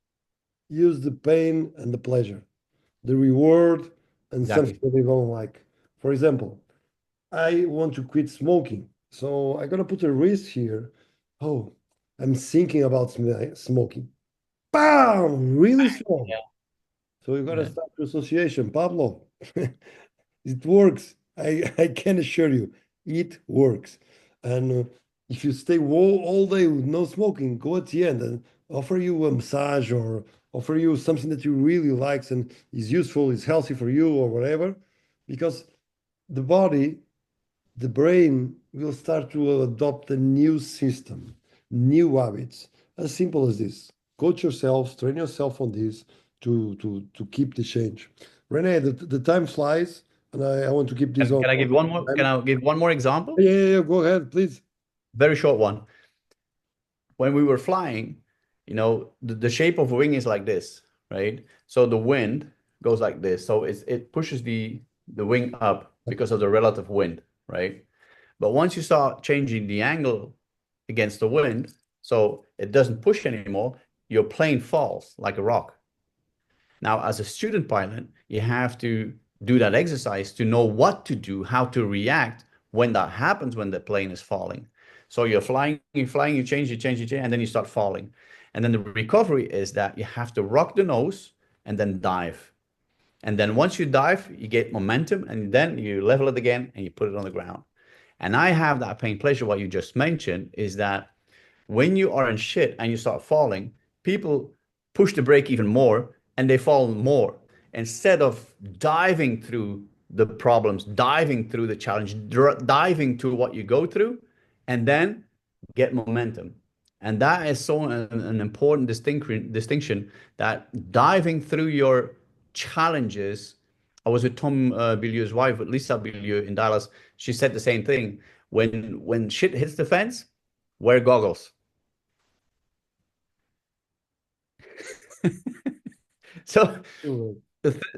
Use the pain and the pleasure, the reward and something Exactly. that they don't like. For example, I want to quit smoking. So I'm gonna put a risk here. Oh, I'm thinking about smoking. Bam! Really strong. Yeah. So you gotta Yeah. start the association, Pablo. It works. I can assure you, it works. And if you stay all day with no smoking, go at the end and offer you a massage or offer you something that you really likes and is useful, is healthy for you or whatever, because the body the brain will start to adopt a new system, new habits. As simple as this. Coach yourself, train yourself on this to keep the change. Rene, the time flies, and I want to keep this Can I on give this one more? Can time. I give one more example? Yeah. Go ahead, please. Very short one. When we were flying, the shape of a wing is like this, right? So the wind goes like this. So it pushes the wing up because of the relative wind, right? But once you start changing the angle against the wind, so it doesn't push anymore, your plane falls like a rock. Now, as a student pilot, you have to do that exercise to know what to do, how to react when that happens when the plane is falling. So you're flying, you change, and then you start falling. And then the recovery is that you have to rock the nose and then dive. And then once you dive, you get momentum and then you level it again and you put it on the ground. And I have that pain pleasure, what you just mentioned, is that when you are in shit and you start falling, people push the brake even more and they fall more. Instead of diving through the problems, diving through the challenge, diving through what you go through, and then get momentum. And that is so an important distinction that diving through your challenges. I was with Tom Bilyeu's wife, with Lisa Bilyeu in Dallas. She said the same thing. When shit hits the fence, wear goggles. So Mm.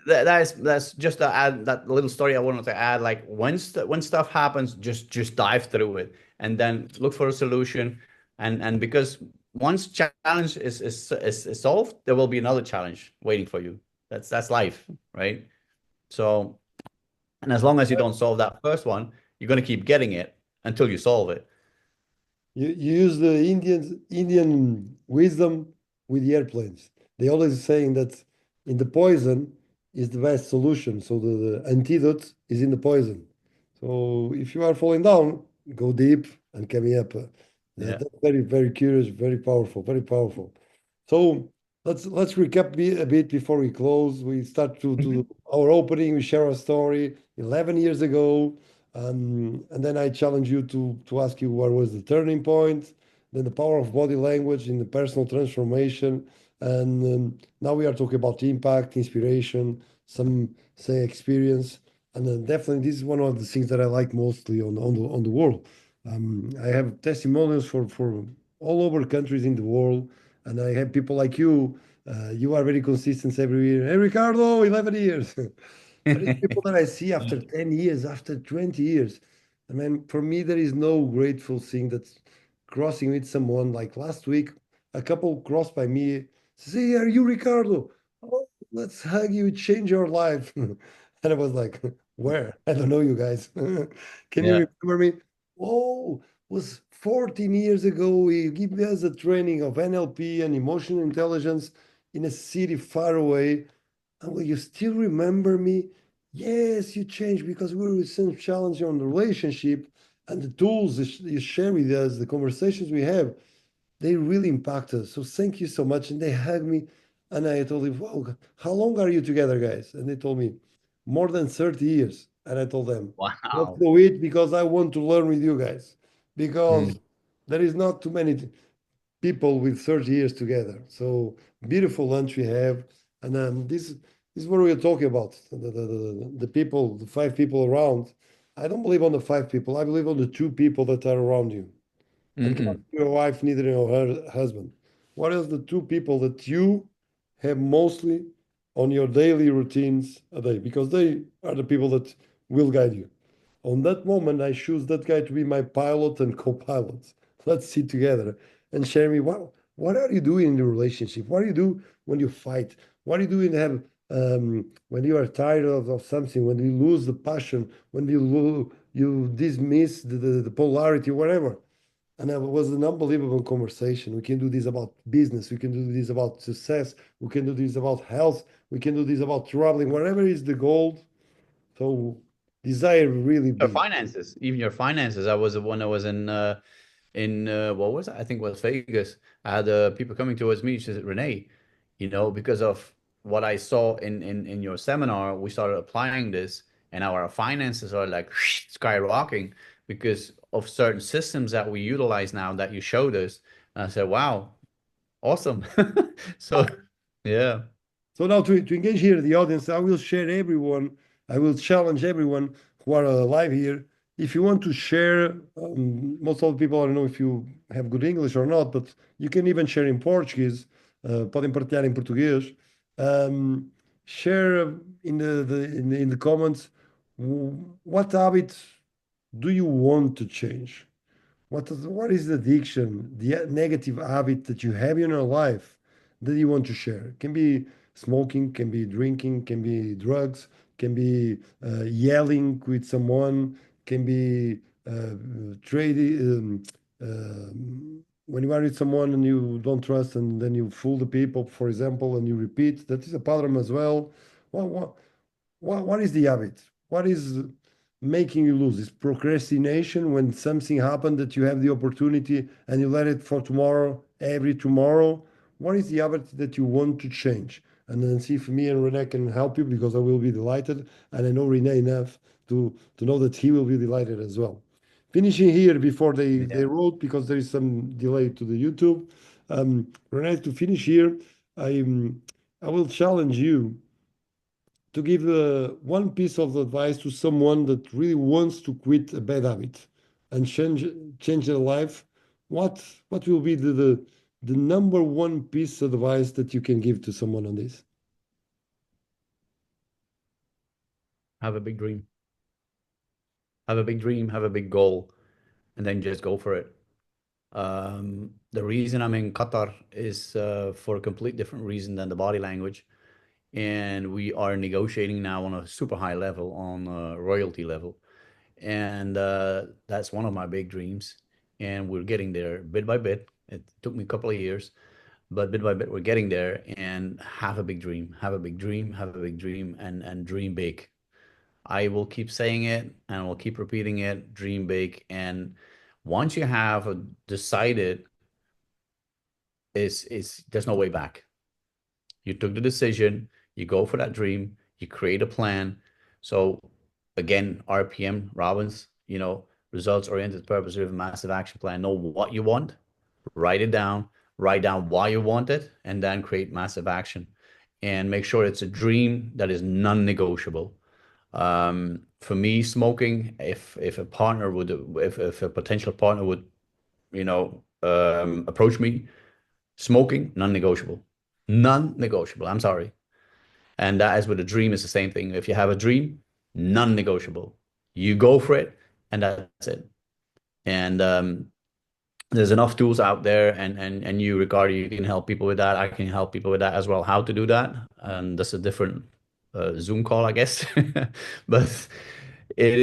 that's just to add that little story I wanted to add. Like when stuff happens, just dive through it and then look for a solution. And because once challenge is solved, there will be another challenge waiting for you. That's life, right? So, and as long as you don't solve that first one, you're gonna keep getting it until you solve it. You use the Indian wisdom with the airplanes. They always saying that in the poison is the best solution. So the antidote is in the poison. So if you are falling down, go deep and coming up. Yeah. That's very curious, very powerful, very powerful. So let's recap a bit before we close. We start to our opening. We share our story 11 years ago. And then I challenge you to ask you what was the turning point, then the power of body language in the personal transformation. And now we are talking about impact, inspiration, some say experience. And then definitely this is one of the things that I like mostly on the world. I have testimonials for all over countries in the world, and I have people like you. You are very consistent every year. Hey, Ricardo, 11 years. But it's people that I see after 10 years, after 20 years. I mean, for me, there is no grateful thing that's crossing with someone. Like last week, a couple crossed by me, say, are you Ricardo? Oh, let's hug you, change your life. And I was like, where? I don't know you guys. Can you Yeah. remember me? Oh, was 14 years ago. He gave us a training of NLP and emotional intelligence in a city far away. And will you still remember me? Yes, you changed because we were with some challenge on the relationship and the tools that you share with us, the conversations we have, they really impact us. So thank you so much. And they hugged me. And I told him, wow, how long are you together, guys? And they told me, more than 30 years. And I told them, let's Wow. do it because I want to learn with you guys. Because Mm, there is not too many people with 30 years together. So beautiful lunch we have. And this is what we're talking about. The people, the five people around. I don't believe on the five people. I believe on the two people that are around you and not mm-mm. your wife, neither your husband. What is the two people that you have mostly on your daily routines a day? Because they are the people that will guide you. On that moment, I choose that guy to be my pilot and co-pilot. Let's sit together and share me what are you doing in the relationship? What do you do when you fight? What do you do when you are tired of something? When you lose the passion? When you dismiss the polarity, whatever. And it was an unbelievable conversation. We can do this about business. We can do this about success. We can do this about health. We can do this about traveling. Whatever is the goal. So desire really Your big. finances, even your finances. I was when I was in what was it? I think it was Vegas. I had people coming towards me. She said, Rene, because of what I saw in your seminar, we started applying this, and our finances are like skyrocketing because of certain systems that we utilize now that you showed us. And I said, wow, awesome. So yeah, So now to engage here the audience, I will share everyone, I will challenge everyone who are alive here. If you want to share, most of the people, I don't know if you have good English or not, but you can even share in Portuguese. Podem partilhar em português. Share in the comments what habits do you want to change? What is the addiction, the negative habit that you have in your life that you want to share? Can be smoking, can be drinking, can be drugs, can be yelling with someone, can be trading. When you are with someone and you don't trust, and then you fool the people, for example, and you repeat, that is a pattern as well. What, what is the habit? What is making you lose? Is procrastination when something happened that you have the opportunity and you let it for tomorrow, every tomorrow? What is the habit that you want to change? And then see if me and Rene can help you because I will be delighted. And I know Rene enough to know that he will be delighted as well. Finishing here before they yeah. wrote because there is some delay to the YouTube. Rene, to finish here, I, um, I will challenge you to give one piece of advice to someone that really wants to quit a bad habit and change their life, what will be the number one piece of advice that you can give to someone on this? Have a big dream. Have a big dream. Have a big goal, and then just go for it. The reason I'm in Qatar is for a complete different reason than the body language. And we are negotiating now on a super high level, on a royalty level. And that's one of my big dreams. And we're getting there bit by bit. It took me a couple of years, but bit by bit, we're getting there. And have a big dream, have a big dream, have a big dream, and dream big. I will keep saying it and we'll keep repeating it, dream big. And once you have decided, is there's no way back. You took the decision, you go for that dream, you create a plan. So again, RPM, Robbins, results oriented, purpose driven, massive action plan. Know what you want, write it down, write down why you want it, and then create massive action. And make sure it's a dream that is non-negotiable. For me, smoking, if a partner would, if a potential partner would, approach me, smoking, non-negotiable. Non-negotiable. I'm sorry. And that is with a dream is the same thing. If you have a dream, non-negotiable. You go for it, and that's it. And there's enough tools out there, and you, Ricardo, you can help people with that. I can help people with that as well. How to do that, and that's a different Zoom call, I guess. But it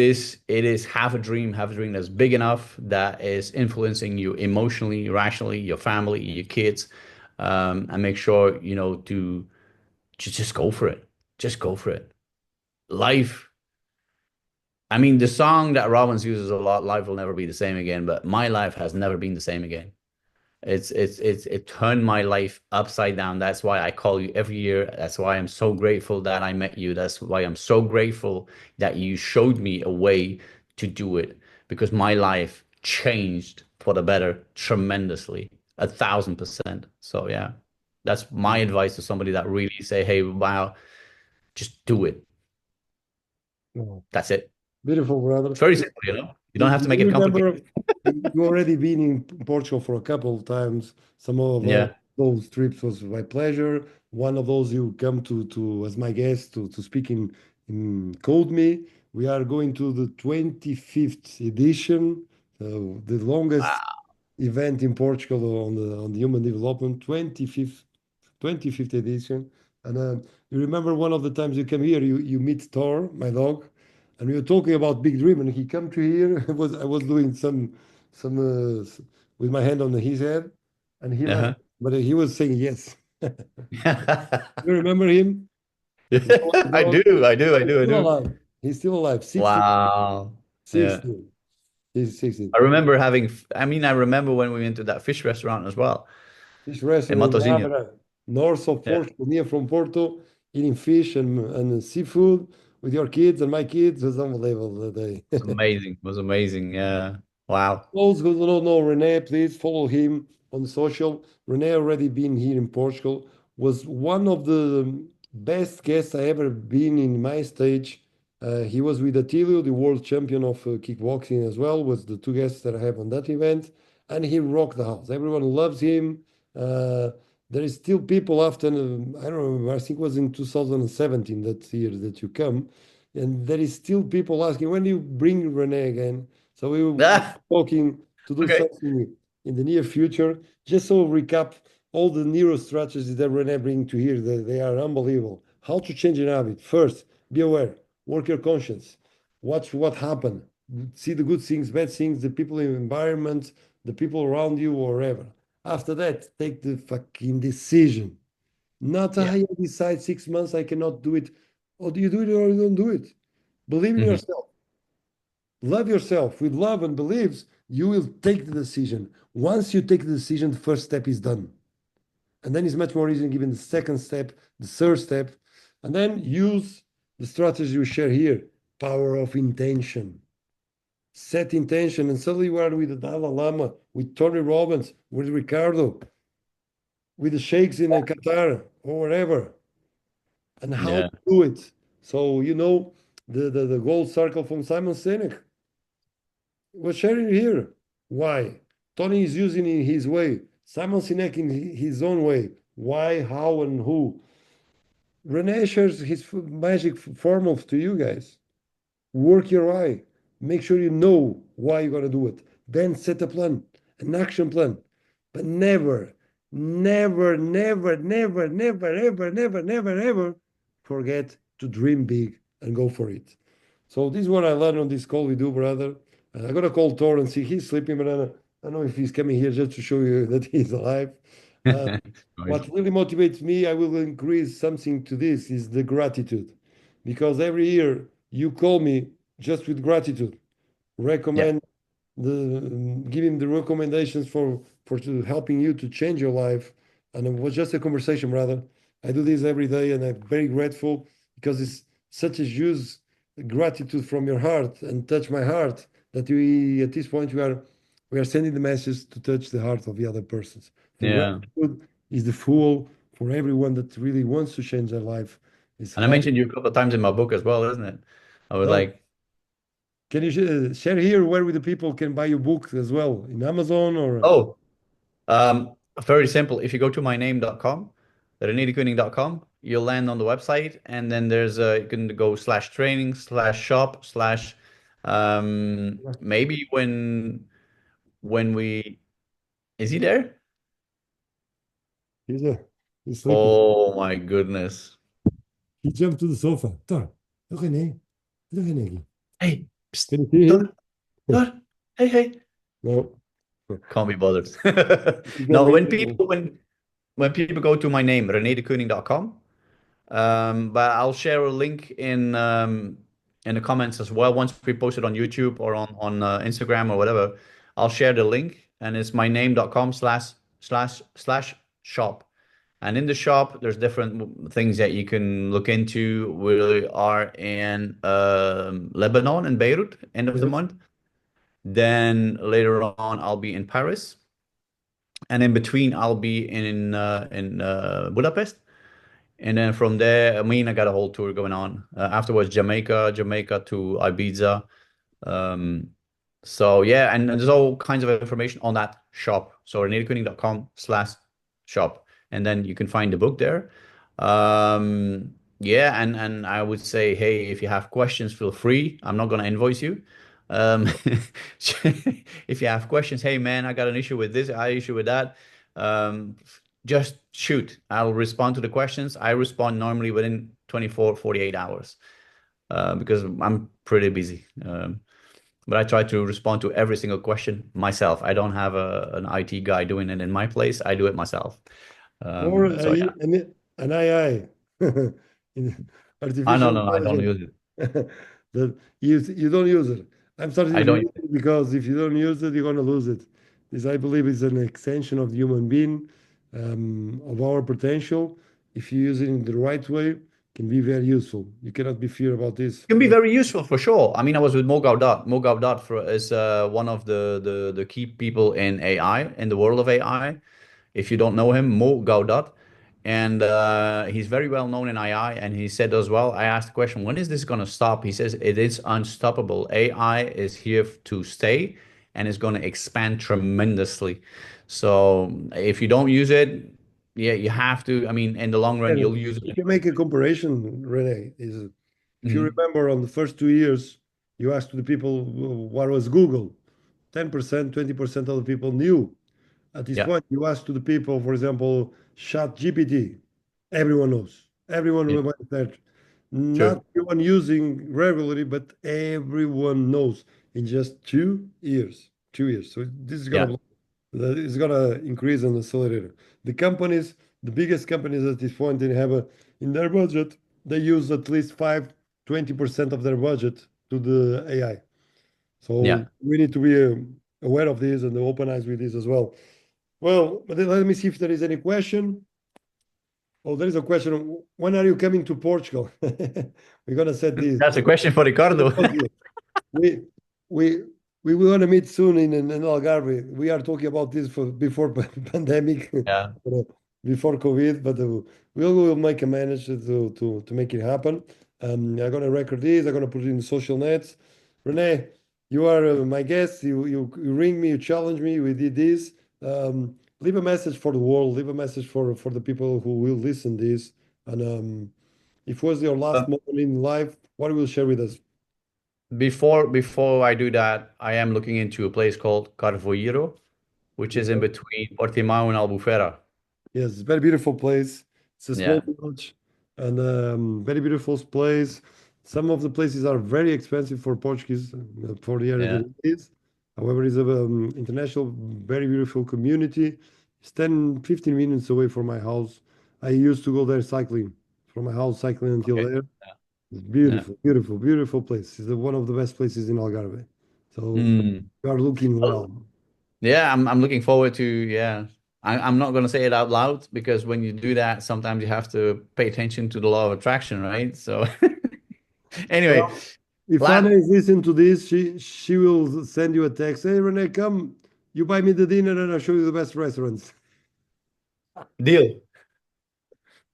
is have a dream that's big enough that is influencing you emotionally, rationally, your family, your kids, and make sure to just go for it. Just go for it. Life. I mean, the song that Robbins uses a lot, "Life will never be the same again," but my life has never been the same again. It turned my life upside down. That's why I call you every year. That's why I'm so grateful that I met you. That's why I'm so grateful that you showed me a way to do it because my life changed for the better tremendously, 1,000%. So yeah, that's my advice to somebody that really say, hey, wow, just do it. No. That's it. Beautiful, brother. It's very simple, you know. You don't have to Do make you it remember complicated. you already been in Portugal for a couple of times? Some of Yeah. those trips was my pleasure. One of those you come to as my guest to speak in Code Me. We are going to the 25th edition, the longest Wow. event in Portugal on the human development, 25th edition. And you remember one of the times you came here, you meet Thor, my dog, and we were talking about Big Dream, and he come to here. I was doing some with my hand on his head, and he left, Uh-huh. but he was saying yes. You remember him? The I dog? do, I do, I He's do, I still do. alive. He's still alive. 60, Wow. Yeah. 60. He's 60. I remember I mean, I remember when we went to that fish restaurant as well Fish in restaurant in Matosinhos. Abra, north of Yeah. Porto, near from Porto, eating fish and seafood with your kids and my kids. It was unbelievable that day. It was amazing. It was amazing. Yeah. Wow. Those who don't know Rene, please follow him on social. Rene already been here in Portugal. Was one of the best guests I ever been in my stage. He was with Attilio, the world champion of kickboxing as well. Was the two guests that I have on that event, and he rocked the house. Everyone loves him. Uh, there is still people after I don't remember. I think it was in 2017 that year that you come, and there is still people asking when do you bring Rene again. So we Ah, talking to do okay. something in the near future. Just so recap all the neuro strategies that Rene bring to here, they are unbelievable. How to change an habit. First, be aware, work your conscience, watch what happened, see the good things, bad things, the people in the environment, the people around you, or wherever. After that, take the fucking decision. Not Yeah. I decide 6 months I cannot do it. Or do you do it or you don't do it? Believe in Hmm. yourself. Love yourself with love and beliefs, you will take the decision. Once you take the decision, the first step is done. And then it's much more easy given the second step, the third step. And then use the strategy we share here, power of intention. Set intention, and suddenly you are with the Dalai Lama, with Tony Robbins, with Ricardo, with the sheikhs in Qatar or wherever, and how Yeah. to do it. So, the gold circle from Simon Sinek. We're sharing here. Why? Tony is using it in his way. Simon Sinek in his own way. Why, how, and who? Rene shares his magic formula to you guys. Work your why. Make sure you know why you're going to do it. Then set a plan, an action plan. But never, never, never, never, never, ever, never, never, ever forget to dream big and go for it. So this is what I learned on this call we do, brother. I'm gonna call Thor and see he's sleeping, but I don't know if he's coming here just to show you that he's alive. Uh, Nice. what really motivates me, I will increase something to this, is the gratitude. Because every year you call me just with gratitude, Yeah. recommend give him the recommendations for helping you to change your life. And it was just a conversation, brother. I do this every day, and I'm very grateful because it's such a use gratitude from your heart and touch my heart that we at this point we are sending the message to touch the heart of the other persons. So Yeah. gratitude is the fuel for everyone that really wants to change their life. Is And I how. mentioned you a couple of times in my book as well, isn't it? I was No, like, can you share here where the people can buy your book as well in Amazon or? oh, very simple. If you go to myname.com, renedekoning.com, you'll land on the website, and then you can go /training /shop maybe when we is he there? He's, uh, he's sleeping. Oh my goodness. He jumped to the sofa. Tá, é o René. Olha o René aqui. Hey, Can psst, you see him? dude, dude, hey, hey. No. Can't be bothered. He's not No, reachable. when people go to my name, renedeceuninck.com, but I'll share a link in the comments as well. Once we post it on YouTube or on Instagram or whatever, I'll share the link, and it's my name.com/slash shop. And in the shop, there's different things that you can look into. We are in Lebanon and Beirut, end of the Yes. month. Then later on, I'll be in Paris, and in between, I'll be in Budapest. And then from there, I mean, I got a whole tour going on. Afterwards, Jamaica to Ibiza. Um, so yeah, and there's all kinds of information on that shop. So renedekoning.com/shop. And then you can find the book there. Yeah, and I would say, hey, if you have questions, feel free. I'm not gonna invoice you. Um, if you have questions, hey man, I got an issue with this, I issue with that. Um, just shoot. I'll respond to the questions. I respond normally within 24, 48 hours because I'm pretty busy. But I try to respond to every single question myself. I don't have an IT guy doing it in my place. I do it myself. Or So yeah. an AI, in I artificial no, no, no, I don't intelligence. use it. That you don't use it. I'm starting I to don't use use it. it because if you don't use it, you're gonna lose it. This, I believe, is an extension of the human being, of our potential. If you use it in the right way, can be very useful. You cannot be fear about this. Can be very useful for sure. I mean, I was with Mo Gaudat. Mo Gaudat is one of the key people in AI, in the world of AI. If you don't know him, Mo Gaudat. And he's very well known in AI. And he said as well, I asked the question, when is this going to stop? He says, it is unstoppable. AI is here to stay and is going to expand tremendously. So if you don't use it, yeah, you have to. I mean, in the long run, you'll And use it we can anyway. make a comparison, Rene. Is if you Mhm. remember on the first 2 years, you asked the people what was Google. 10%, 20% of the people knew. At this Yeah. point, you ask to the people, for example, Chat GPT. Everyone knows. Everyone Yeah. will went there. Not True. everyone using regularly, but everyone knows in just 2 years. 2 years. So this is Yeah. gonna it's gonna increase on the accelerator. The companies, the biggest companies at this point, they have in their budget, they use at least 20% of their budget to the AI. So Yeah. we need to be aware of this and open eyes with this as well. Well, but then let me see if there is any question. Oh, there is a question. When are you coming to Portugal? We're gonna set this. That's a question for Ricardo. We we we will to meet soon in Algarve. We are talking about this for before pandemic, Yeah. before COVID, but we will make a manage to make it happen. I'm gonna record this. I'm gonna put it in social nets. Rene, you are my guest. You ring me. You challenge me. We did this. Leave a message for the world. Leave a message for the people who will listen this. And if was your last Um, moment in life, what will you share with us? before I do that, I am looking into a place called Carvoeiro, which is in between Portimao and Albufeira. Yes, it's a very beautiful place. It's a small Yeah. village and very beautiful place. Some of the places are very expensive for Portuguese for the area that Yeah. it is. However, it's a international, very beautiful community. It's 10, 15 minutes away from my house. I used to go there cycling from my house, cycling until Okay. there. It's Yeah. beautiful, beautiful, beautiful place. It's one of the best places in Algarve. So Hmm. you are looking well. Yeah, I'm looking forward to, yeah. I'm not gonna say it out loud because when you do that, sometimes you have to pay attention to the law of attraction, right? So anyway, Well, if Anna last is listening to this, she will send you a text. Hey, Rene, come. You buy me the dinner and I'll show you the best restaurants. deal.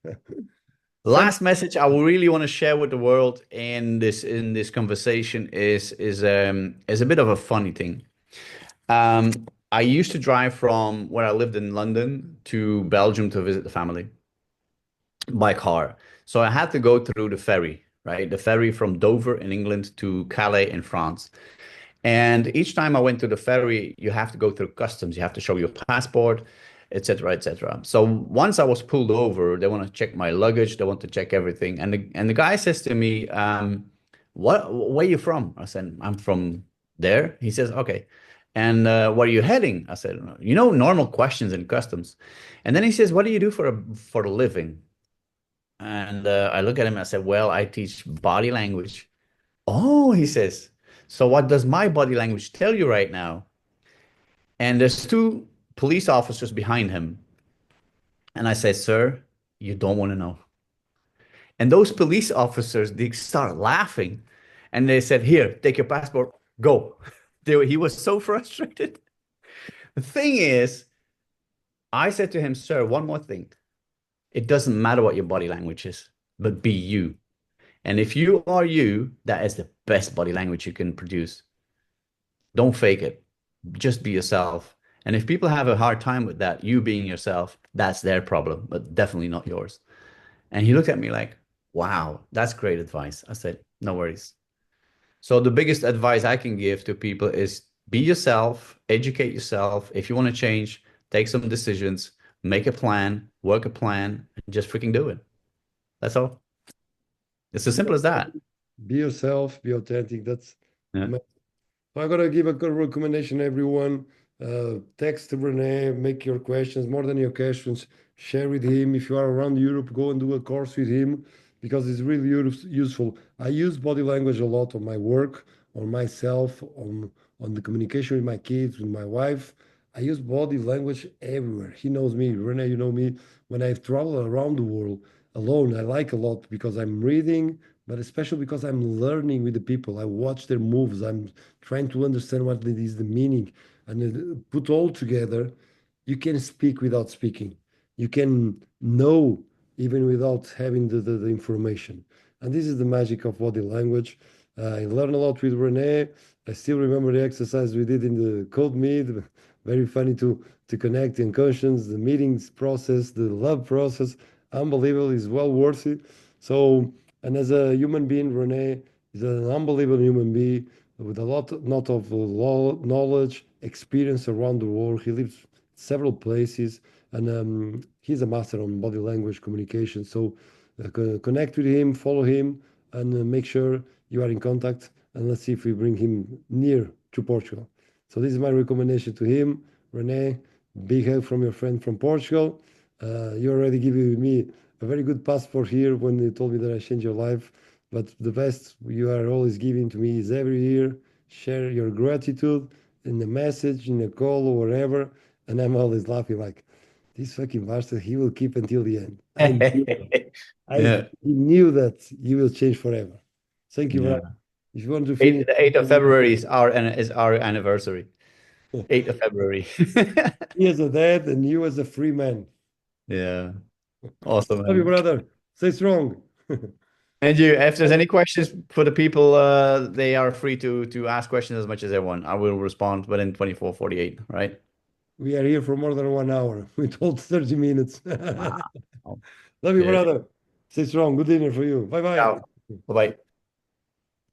Send Last message I would really want to share with the world in this conversation is a bit of a funny thing. Um, I used to drive from where I lived in London to Belgium to visit the family by car. So I had to go through the ferry, right? The ferry from Dover in England to Calais in France. And each time I went to the ferry, you have to go through customs. You have to show your passport, etc., etc. So once I was pulled over, they want to check my luggage. They want to check everything. And the guy says to me, Where are you from? I said, I'm from there. He says, okay. And where are you heading? I said, normal questions in customs. And then he says, what do you do for a living? And I look at him and I said, well, I teach body language. Oh, he says, so what does my body language tell you right now? And there's two police officers behind him. And I said, sir, you don't want to know. And those police officers, they start laughing. And they said, here, take your passport, go. He was so frustrated. The thing is, I said to him, sir, one more thing. It doesn't matter what your body language is, but be you. And if you are you, that is the best body language you can produce. Don't fake it. Just be yourself. And if people have a hard time with that, you being yourself, that's their problem, but definitely not yours. And he looked at me like, wow, that's great advice. I said, no worries. So the biggest advice I can give to people is be yourself, educate yourself. If you want to change, take some decisions, make a plan, work a plan, and just freaking do it. That's all. It's as simple as that. Be yourself, be authentic. That's Yeah. so I'm gonna give a good recommendation, everyone. Text Rene, make your questions more than your questions. Share with him. If you are around Europe, go and do a course with him because it's really useful. I use body language a lot on my work, on myself, on the communication with my kids, with my wife. I use body language everywhere. He knows me. Rene, you know me. When I travel around the world alone, I like a lot because I'm reading, but especially because I'm learning with the people. I watch their moves. I'm trying to understand what it is the meaning and put all together. You can speak without speaking. You can know even without having the information. And this is the magic of body language. I learned a lot with Rene. I still remember the exercise we did in the code meet. Very funny to connect the unconscious, the meetings process, the love process. Unbelievable. Is well worth it. So, and as a human being, Rene is an unbelievable human being with a lot of knowledge, experience around the world. He lives several places, and he's a master on body language communication. So connect with him, follow him, and make sure you are in contact. And let's see if we bring him near to Portugal. So this is my recommendation to him, Rene. Big help from your friend from Portugal. You already gave me a very good passport here when you told me that I changed your life. But the best you are always giving to me is every year share your gratitude in the message, in a call, or whatever. And I'm always laughing like, this fucking bastard, he will keep until the end. I Yeah. knew that you will change forever. Thank you, brother. Yeah. If you want to Eight, finish, the 8th of February is our anniversary. 8th of February. me as a dad and you as a free man. Yeah. Awesome, Love you, man. brother. Stay strong. And if there's any questions for the people, they are free to ask questions as much as they want. I will respond within 24, 48, right? We are here for more than 1 hour. We told 30 minutes. Wow. Love you, Yeah. brother. Stay strong. Good dinner for you. Bye bye. Ciao. Bye-bye.